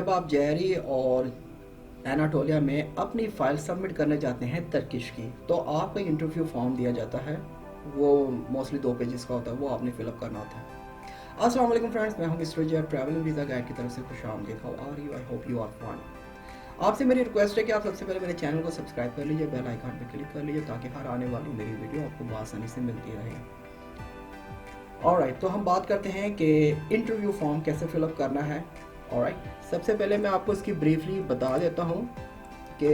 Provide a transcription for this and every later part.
जब आप जेरी और एनाटोलिया में अपनी फ़ाइल सबमिट करने जाते हैं तर्किश की, तो आपको इंटरव्यू फॉर्म दिया जाता है। वो मोस्टली 2 पेजेस का होता है, वो आपने फिलअप करना होता है। अस्सलाम वालेकुम फ्रेंड्स, मैं हूं मिस्टर जय, ट्रैवलिंग वीज़ा गाइड की तरफ से खुशामदीद। How are you? I hope you are fine. आपसे मेरी रिक्वेस्ट है कि आप सबसे पहले मेरे चैनल को सब्सक्राइब कर लीजिए, बेल आइकन पर क्लिक कर लीजिए ताकि हर आने वाली मेरी वीडियो आपको आसानी से मिलती रहे। ऑलराइट, तो हम बात करते हैं कि इंटरव्यू फॉर्म कैसे फिलअप करना है। ऑलराइट, सबसे पहले मैं आपको इसकी ब्रीफली बता देता हूँ कि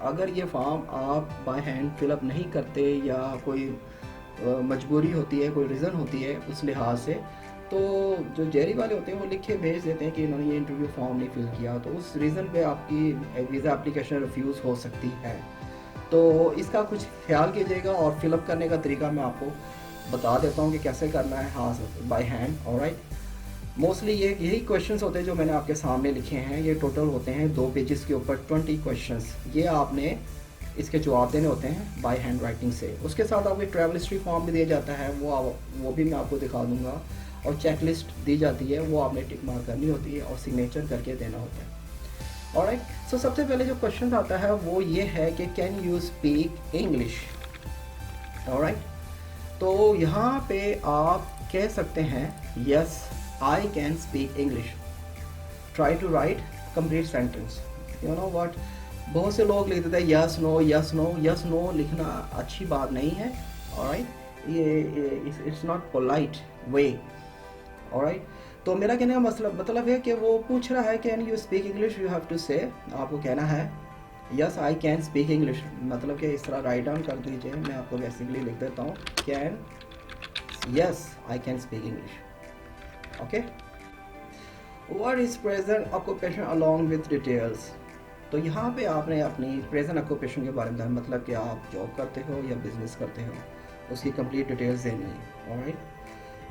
अगर ये फॉर्म आप बाय हैंड फिलअप नहीं करते या कोई मजबूरी होती है, कोई रीज़न होती है उस लिहाज से, तो जो जेरी वाले होते हैं वो लिख के भेज देते हैं कि इन्होंने ये इंटरव्यू फॉर्म नहीं फिल किया, तो उस रीज़न पे आपकी वीज़ा एप्लीकेशन रिफ्यूज़ हो सकती है। तो इसका कुछ ख्याल कीजिएगा और फिलअप करने का तरीका मैं आपको बता देता हूँ कि कैसे करना है हाथ बाय हैंड। ऑलराइट, मोस्टली यही क्वेश्चंस होते हैं जो मैंने आपके सामने लिखे हैं। ये टोटल होते हैं 2 पेजेस के ऊपर 20 क्वेश्चंस। ये आपने इसके जवाब देने होते हैं बाय हैंड राइटिंग से। उसके साथ आपको ट्रैवल हिस्ट्री फॉर्म भी दिया जाता है, वो भी मैं आपको दिखा दूंगा, और चेकलिस्ट दी जाती है, वो आपने टिक मार्क करनी होती है और सिग्नेचर करके देना होता है। ऑलराइट, सो सबसे पहले जो क्वेश्चन आता है वो ये है कि can you speak English. Alright, तो यहाँ पे आप कह सकते हैं yes I can speak English. Try to write complete sentence. You know what, बहुत से लोग लिख देते हैं yes no yes no. Yes no लिखना अच्छी बात नहीं है। ऑलराइट, ये it's not polite way. Alright, तो मेरा कहने का मतलब है कि वो पूछ रहा है can you speak English, you have to say, आपको कहना है yes I can speak English. मतलब कि इस तरह राइट डाउन कर दीजिए, मैं आपको बेसिकली लिख देता हूँ can, yes I can speak English. Okay, what is present occupation along with details. तो यहाँ पे आपने अपनी प्रेजेंट ऑक्यूपेशन के बारे में बताना, मतलब कि आप जॉब करते हो या बिजनेस करते हो, उसकी कंप्लीट डिटेल्स देनी है। ऑलराइट,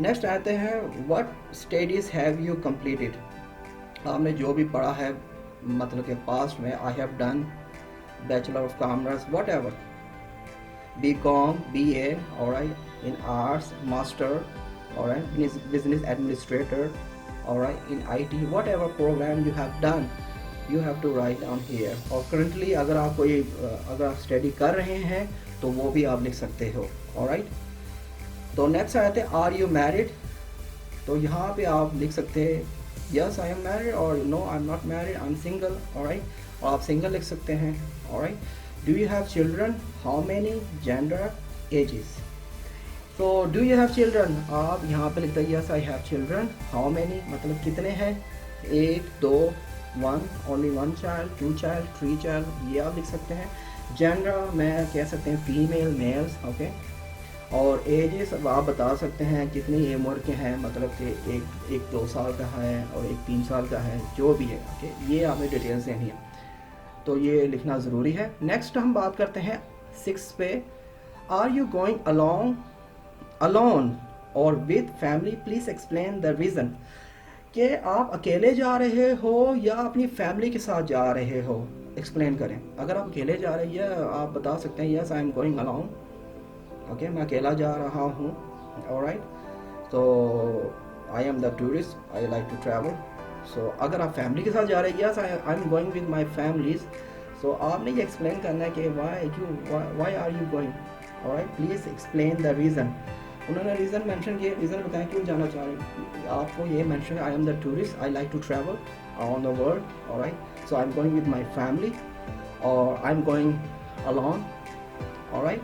नेक्स्ट आते हैं what studies have you completed. आपने जो भी पढ़ा है, मतलब कि पास्ट में I have done bachelor of commerce what ever, BCom, BA, alright, in arts, master, alright, business administrator, alright, in IT, whatever program you have done, you have to write down here. और currently अगर आप कोई अगर आप study कर रहे हैं तो वो भी आप लिख सकते हो। alright, तो नेक्स्ट आते हैं आर यू मैरिड। तो यहाँ पे आप लिख सकते हैं यस आई एम मैरिड और no I am not married, I am single. Alright, और आप सिंगल लिख सकते हैं। Alright, do you have children, how many, gender, ages. तो डू यू हैव चिल्ड्रन, आप यहाँ पे लिखते हैं yes I have children. How many मतलब कितने हैं, 1 2 1, ओनली 1 चाइल्ड, 2 चाइल्ड, 3 चाइल्ड, ये आप लिख सकते हैं। जेंडर में कह सकते हैं फीमेल, मेल्स। ओके, और एजेस आप बता सकते हैं कितनी उम्र के हैं, मतलब कि एक 2 साल का है और एक 3 साल का है, जो भी है। ओके, ये आपने डिटेल्स देनी है, तो ये लिखना ज़रूरी है। नेक्स्ट हम बात करते हैं 6 पे, आर यू गोइंग अलोन और with family, please explain the reason. कि आप अकेले जा रहे हो या अपनी फैमिली के साथ जा रहे हो, एक्सप्लेन करें। अगर आप अकेले जा रहे हैं आप बता सकते हैं yes I am going alone. Okay, मैं अकेला जा रहा हूँ। ऑलराइट, तो I am the tourist, I like to travel. So अगर आप फैमिली के साथ जा रहे हैं yes I am going with my families, so आपने ये एक्सप्लेन करना है कि why are you going. Alright, please explain the reason. उन्होंने रीज़न मेंशन किया, रीज़न बताएं क्यों जाना चाह रहे हैं। आपको ये mention, I am the tourist, I like to travel on the world. Alright, so I am going with my family और I am going alone. Alright,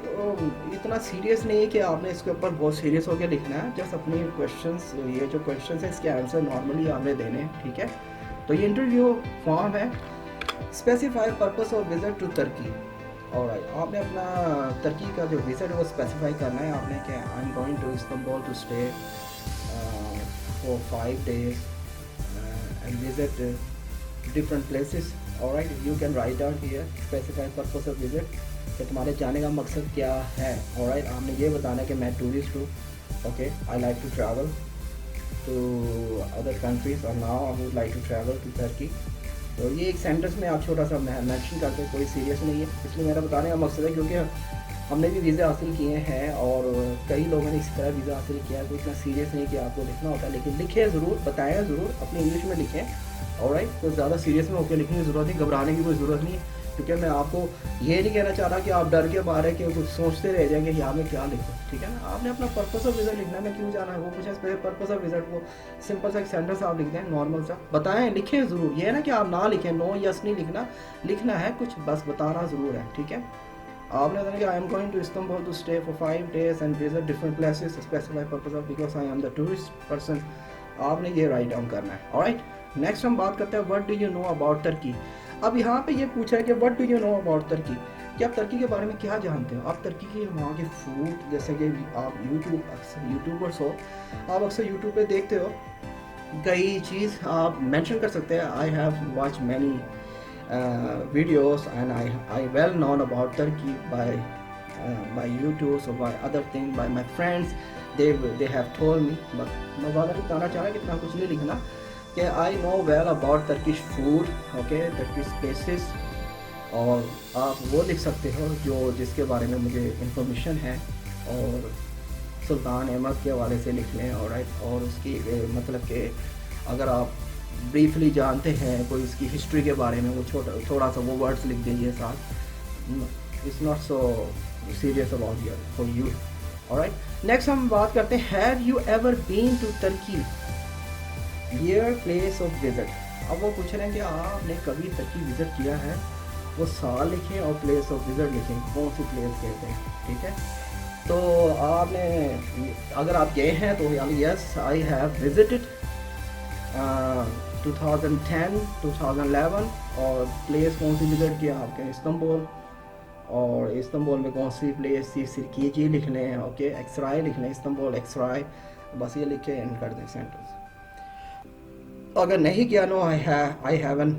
तो इतना सीरियस नहीं है कि आपने इसके ऊपर बहुत सीरियस होकर लिखना है। जस्ट अपनी क्वेश्चंस, ये जो क्वेश्चंस है इसके आंसर नॉर्मली आपने देने हैं। ठीक है, तो ये इंटरव्यू फॉर्म है। Specify purpose of visit to Turkey. Alright, आपने अपना तुर्की का जो विजिट है वो स्पेसिफाई करना है आपने कि I am going to Istanbul to stay for 5 days and visit different places. Alright, you can write down here specify purpose of visit, कि तुम्हारे जाने का मकसद क्या है। ऑलराइट, आपने ये बताना कि मैं टूरिस्ट हूँ। Okay, I like to travel to other countries और now I would like to travel to Turkey. तो ये एक सेंटेंस में आप छोटा सा मेंशन करते हैं, कोई सीरियस नहीं है। इसलिए मेरा बताने का मकसद है क्योंकि हमने भी वीज़ा हासिल किए हैं और कई लोगों ने इसी तरह वीज़ा हासिल किया है, तो इतना सीरियस नहीं कि आपको लिखना होता है, लेकिन लिखें ज़रूर, बताएं ज़रूर, अपनी इंग्लिश में लिखें ऑलराइट, तो ज़्यादा सीरियस में होकर लिखने की ज़रूरत नहीं, घबराने की कोई ज़रूरत नहीं है, क्योंकि मैं आपको ये नहीं कहना चाह रहा कि आप डर के मारे कि कुछ सोचते रह जाएंगे यहाँ में क्या लिखूँ, ठीक है ना। आपने अपना पर्पस ऑफ विजिट लिखना है, मैं क्यों जाना है वो पूछे, पर्पस ऑफ विजिट, वो सिंपल सा एक सेंटेंस आप लिख दें, नॉर्मल सा बताएं, लिखें ज़रूर, ये है ना कि आप ना लिखें, नो यस नहीं लिखना, लिखना है कुछ, बस बताना ज़रूर है, ठीक है। आपने बताया कि I am going to Istanbul to stay for 5 days and visit different places, specify purpose of because I am the tourist person, आपने ये राइट डाउन करना है। ऑलराइट, नेक्स्ट हम बात करते हैं what do you know about Turkey. अब यहाँ पे ये पूछा है कि what do you know about Turkey, कि आप टर्की के बारे में क्या जानते हो। आप टर्की की वहाँ की फूड, जैसे कि आप यूट्यूबर्स हो, आप अक्सर यूट्यूब पे देखते हो, कई चीज़ आप मेंशन कर सकते हैं। I have watch many videos and I well known about Turkey by YouTube or by other thing by my friends, they have told me, but मैं ज़्यादा नहीं बताना चाह रहा, कितना कुछ नहीं लिखना, कि I know well about Turkish food, okay, Turkish places, और आप वो लिख सकते हो जो जिसके बारे में मुझे इंफॉर्मेशन है, और सुल्तान अहमद के हवाले से लिख लें, और उसकी मतलब कि अगर आप ब्रीफली जानते हैं कोई इसकी हिस्ट्री के बारे में, वो थोड़ा सा वो वर्ड्स लिख दीजिए साथ, it's not so serious about your for you. Alright, next हम बात करते हैं have you ever been to Turkey, year place of visit. अब वो पूछ रहे हैं कि आपने कभी टर्की विजिट किया है, वो साल लिखें और प्लेस ऑफ विजिट लिखें, कौन सी प्लेस कहते हैं, ठीक है। तो आपने अगर आप गए हैं तो यानी यस आई हैव विजिटेड 2010 2011, और प्लेस कौन सी विजिट किया आपके इस्तांबुल, और इस्तांबुल में कौन सी प्लेस थी, सिरकीजी लिख लें, ओके, एक्सराय लिख लें, इस्तांबुल एक्सराय, बस ये लिख के एंड कर दें सेंटेंस। अगर नहीं किया no I haven't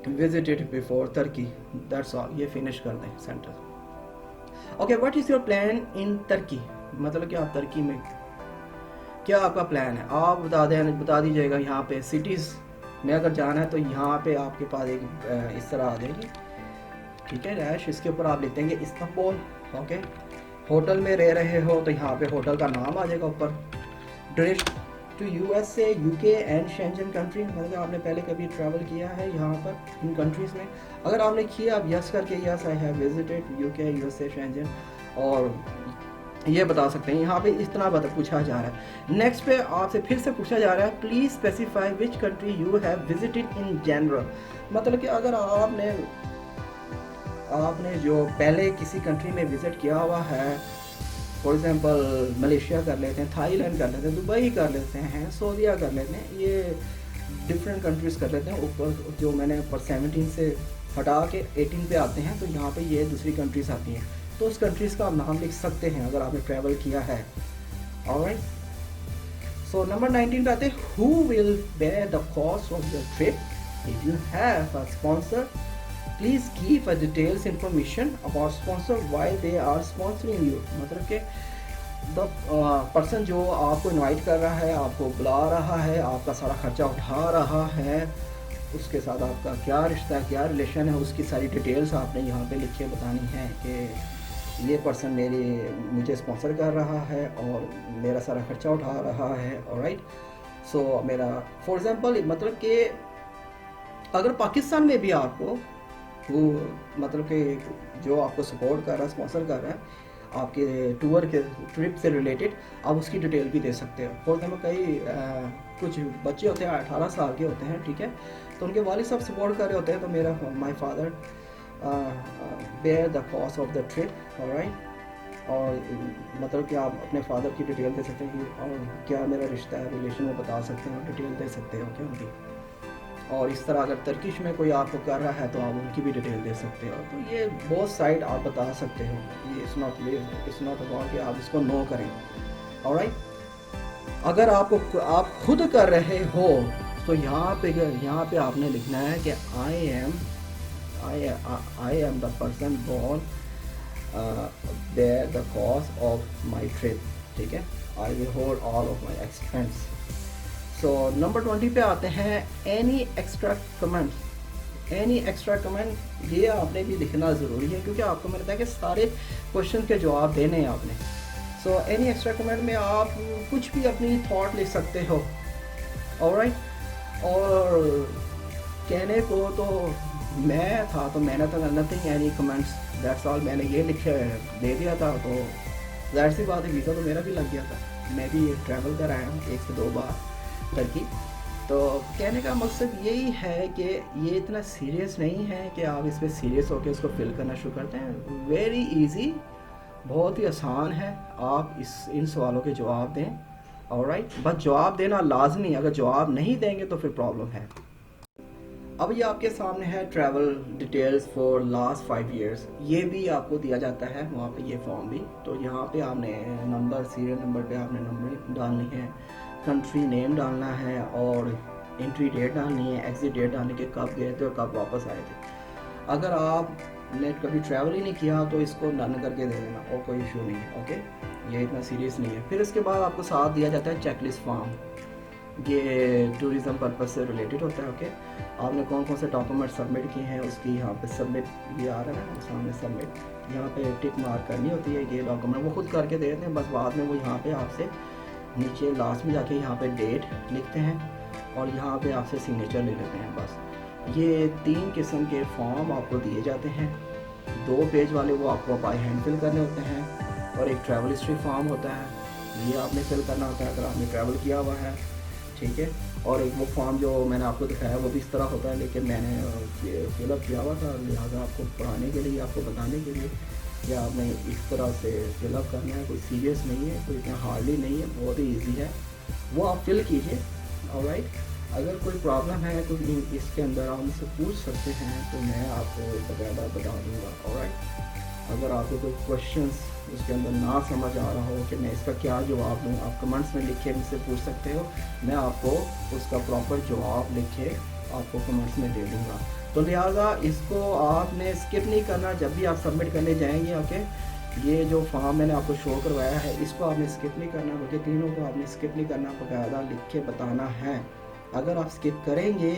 visited before Turkey, that's all, ये फिनिश कर दें sentence. Okay, what is your plan in Turkey, मतलब कि आप टर्की में क्या आपका प्लान है, आप बता दीजिएगा। यहाँ पे सिटीज़ में अगर जाना है तो यहाँ पे आपके पास एक इस तरह आ जाएगी, ठीक है, रैश, इसके ऊपर आप लिख देंगे इस्तांबुल, ओके। होटल में रह रहे हो तो यहाँ पे होटल का नाम आ जाएगा ऊपर। Direct to USA UK and Schengen country, मतलब आपने पहले कभी ट्रैवल किया है यहाँ पर इन कंट्रीज़ में, अगर आपने किया आप यस करके yes I have visited UK USA Schengen, और ये बता सकते हैं। यहाँ पे इस तरह पूछा जा रहा है। नेक्स्ट पे आपसे फिर से पूछा जा रहा है please specify which country you have visited in general, मतलब कि अगर आपने जो पहले किसी कंट्री में विज़िट किया हुआ है, फॉर एग्जांपल मलेशिया कर लेते हैं, थाईलैंड कर लेते हैं, दुबई कर लेते हैं, सऊदीया कर लेते हैं, ये डिफरेंट कंट्रीज़ कर लेते हैं। ऊपर जो मैंने ऊपर 17 से हटा के 18 पे आते हैं, तो यहाँ पे ये दूसरी कंट्रीज़ आती हैं, तो उस कंट्रीज़ का आप नाम लिख सकते हैं अगर आपने ट्रैवल किया है। ऑलराइट, सो नंबर 19 पे आते हैं who will bear the cost of your trip, if you have a sponsor please give a details information about sponsor why they are sponsoring you, मतलब कि द पर्सन जो आपको invite कर रहा है, आपको बुला रहा है, आपका सारा खर्चा उठा रहा है, उसके साथ आपका क्या रिश्ता है, क्या रिलेशन है, उसकी सारी डिटेल्स आपने यहाँ पे लिख के बतानी है कि ये पर्सन मुझे स्पॉन्सर कर रहा है और मेरा सारा खर्चा उठा रहा है। ऑलराइट, सो मेरा फॉर एग्जांपल मतलब कि अगर पाकिस्तान में भी आपको वो मतलब कि जो आपको सपोर्ट कर रहा है, स्पॉन्सर कर रहा है आपके टूर के ट्रिप से रिलेटेड, आप उसकी डिटेल भी दे सकते हो। फॉर एग्जाम्पल कई कुछ बच्चे होते हैं 18 साल के होते हैं, ठीक है, तो उनके वालिद साहब सपोर्ट कर रहे होते हैं, तो मेरा my father bear the cost of the trip. Alright, और मतलब कि आप अपने फादर की डिटेल दे सकते हैं कि और क्या मेरा रिश्ता है, रिलेशन में बता सकते हैं, डिटेल दे सकते हो क्या उनकी। और इस तरह अगर तर्किश में कोई आपको कर रहा है तो आप उनकी भी डिटेल दे सकते हो। तो ये बहुत साइड आप बता सकते हो, ये इट्स नॉट अबाउट कि आप इसको नो करें। ऑलराइट, अगर आप खुद कर रहे हो तो यहाँ पे आपने लिखना है कि I am the person born bear the cost of my trip, ठीक है, I will hold all of my expense. So number 20 पे आते हैं एनी एक्स्ट्रा कमेंट, ये आपने भी लिखना ज़रूरी है क्योंकि आपको मैंने बताया कि सारे क्वेश्चन के जवाब देने हैं आपने। सो एनी एक्स्ट्रा कमेंट में आप कुछ भी अपनी थॉट लिख सकते हो। ऑलराइट, और कहने को तो मैं था तो मैंने तो nothing any comments that's all, मैंने ये लिख दे दिया था। तो ज़ाहिर सी बात है वीज़ा तो मेरा भी लग गया था, मैं भी ट्रैवल कर आया हूँ 1 से 2 बार टर्की। तो कहने का मकसद यही है कि ये इतना सीरियस नहीं है कि आप इस पर सीरियस होकर इसको फिल करना शुरू करते हैं। वेरी इजी, बहुत ही आसान है, आप इन सवालों के जवाब दें। ऑलराइट, बस जवाब देना लाजमी, अगर जवाब नहीं देंगे तो फिर प्रॉब्लम है। अब ये आपके सामने है travel details for last 5 years, ये भी आपको दिया जाता है वहाँ पे, ये फॉर्म भी। तो यहाँ पे आपने नंबर, सीरियल नंबर पे आपने नंबर डालनी है, कंट्री नेम डालना है और एंट्री डेट डालनी है, एग्जिट डेट डालनी कि कब गए थे और कब वापस आए थे। अगर आपने कभी ट्रैवल ही नहीं किया तो इसको डन करके दे देना और कोई इशू नहीं है। ओके, ये इतना सीरियस नहीं है। फिर इसके बाद आपको साथ दिया जाता है चेकलिस्ट फॉर्म, ये टूरिज़म पर्पस से रिलेटेड होता है। ओके, आपने कौन कौन से डॉक्यूमेंट सबमिट किए हैं उसकी यहाँ पे सबमिट, ये आ रहा है ना सामने सबमिट, यहाँ पे टिक मार्क करनी होती है। ये डॉक्यूमेंट वो खुद करके दे देते हैं, बस बाद में वो यहाँ पे आपसे नीचे लास्ट में जाके यहाँ पे डेट लिखते हैं और यहाँ पे आपसे सिग्नेचर ले लेते हैं बस। ये 3 किस्म के फॉर्म आपको दिए जाते हैं। 2 पेज वाले वो आपको बाय हैंड फिल करने होते हैं और एक ट्रैवल हिस्ट्री फॉर्म होता है, ये आपने फिल करना होता है अगर आपने ट्रैवल किया हुआ है, ठीक है। और एक वो फॉर्म जो मैंने आपको दिखाया वो भी इस तरह होता है, लेकिन मैंने फिलअप किया हुआ था, लिहाजा आपको पढ़ाने के लिए, आपको बताने के लिए कि आपने इस तरह से फिलअप करना है। कोई सीरियस नहीं है, कोई इतना हार्डली नहीं है, बहुत ही ईजी है, वो आप फिल कीजिए। ऑलराइट, अगर कोई प्रॉब्लम है तो इसके अंदर आप मुझसे पूछ सकते हैं, तो मैं आपको बकायदा बता दूँगा। ऑलराइट, अगर आपको कोई क्वेश्चंस उसके अंदर ना समझ आ रहा हो कि मैं इसका क्या जवाब दूँ, आप कमेंट्स में लिख के मुझसे पूछ सकते हो, मैं आपको उसका प्रॉपर जवाब लिख के आपको कमेंट्स में दे दूँगा। तो लिहाजा इसको आपने स्किप नहीं करना जब भी आप सबमिट करने जाएंगे। ओके, ये जो फॉर्म मैंने आपको शो करवाया है इसको आपने स्किप नहीं करना, बल्कि तीनों को आपने स्किप नहीं करना, बकायदा लिख के बताना है। अगर आप स्किप करेंगे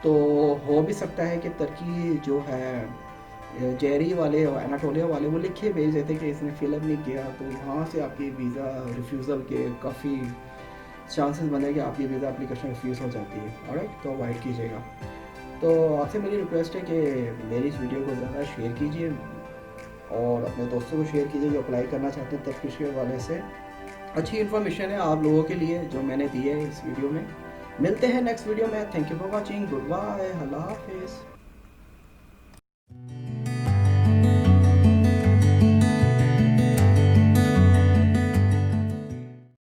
तो हो भी सकता है कि तुर्की जो है जेरी वाले और एनाटोलिया वाले वो लिखे भेज देते कि इसने फिलअप नहीं किया, तो वहाँ से आपकी वीज़ा रिफ्यूज़ल के काफ़ी चांसेस बने कि आपकी वीज़ा एप्लीकेशन रिफ्यूज़ हो जाती है। ऑलराइट, तो अवॉइड कीजिएगा। तो आपसे मेरी रिक्वेस्ट है कि मेरी इस वीडियो को ज़्यादा शेयर कीजिए और अपने दोस्तों को शेयर कीजिए जो अप्लाई करना चाहते हैं तुर्किश के हवाले से। अच्छी इन्फॉर्मेशन है आप लोगों के लिए जो मैंने दी है इस वीडियो में। मिलते हैं नेक्स्ट वीडियो में। Thank you for watching, goodbye, अल्लाह हाफिज़।